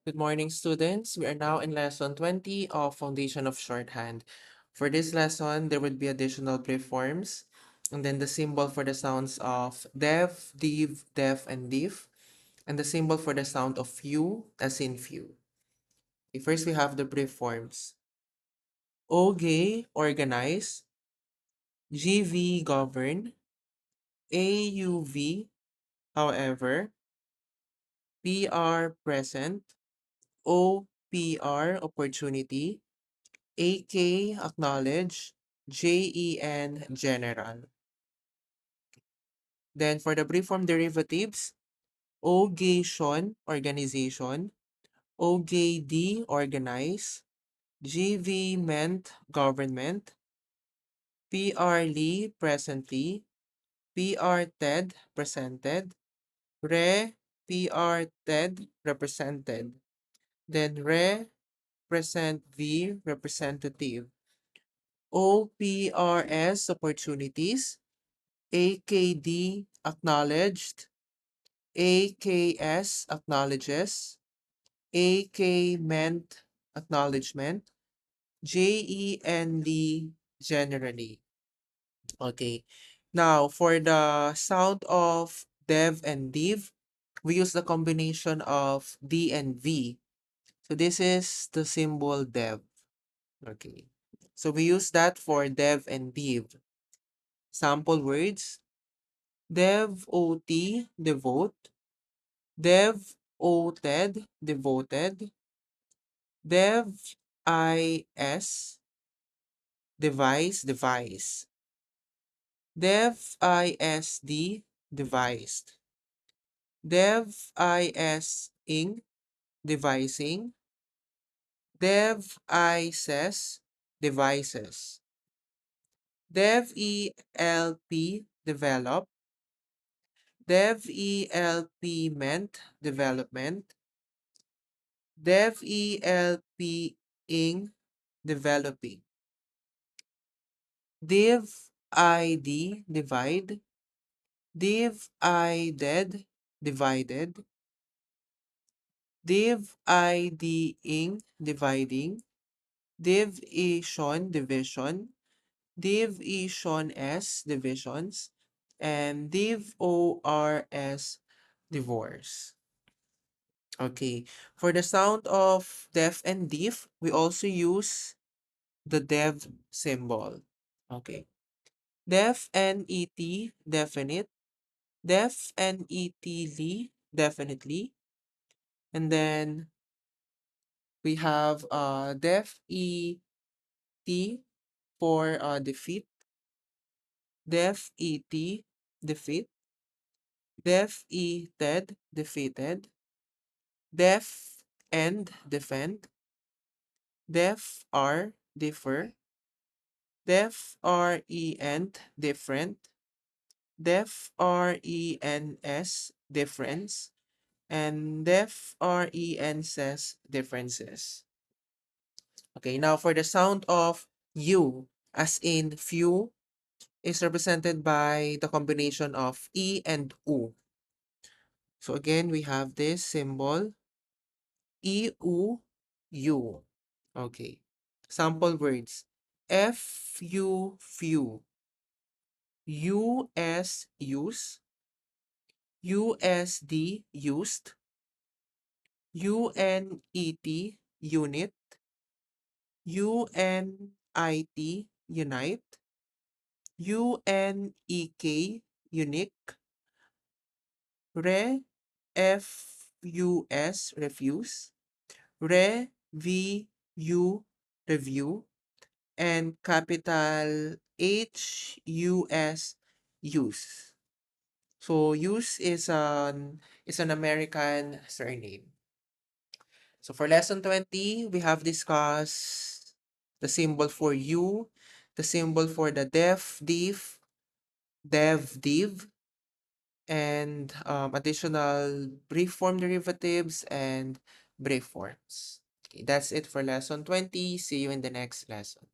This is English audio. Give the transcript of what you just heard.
Good morning, students. We are now in lesson 20 of Foundation of Shorthand. For this lesson, there would be additional brief forms, and then the symbol for the sounds of dev, div, def, and div, and the symbol for the sound of few, as in few. Okay, first, we have the brief forms. OG, organize. GV, govern. AUV, however. PR, present. OPR, opportunity. AK, acknowledge. JEN, general. Then for the brief form derivatives, OGation, organization. OGD, organize. GV meant government. PRly, presently. PRTED, presented. PRTED, represented. Then present V, representative. OPRS, opportunities. AKD, acknowledged. AKS, acknowledges. AK meant acknowledgement. JEND, generally. Okay. Now, for the sound of dev and div, we use the combination of D and V. So this is the symbol dev. Okay. So we use that for dev and div. Sample words. Dev-OT, devote. Dev-OTED, devoted. Dev-IS, device, device. Dev-ISD, devised. Dev-IS-ing, devising. Dev-ISES, devices. Dev-ELP, develop. Dev-ELP meant development. Dev-ELP-ing, developing. Div-ID, divide. Div-IDED, divided. Div-ID-ing, dividing. Division, division. Division-s, divisions. And div-ORS, divorce. Okay. For the sound of def and div, we also use the dev symbol. Okay. Def and et, definite. Def and etly, definitely. And then we have def et for defeat. Def et, defeat. Def eted, defeated. Def and defend. Def r, differ. Def rent, different. Def rens, difference. And def renses, differences. Okay, now for the sound of U, as in few, is represented by the combination of E and U. So again, we have this symbol, E, U, U. Okay. Sample words. FU, few. US, use. USD, used. UNET, unit. UNIT, unite. UNEK, unique. FUS, refuse. VU, review. And capital HUS, use. So use is an American surname. So for lesson 20, we have discussed the symbol for U, the symbol for the def, div, dev, div, and additional brief form derivatives and brief forms. Okay, that's it for lesson 20. See you in the next lesson.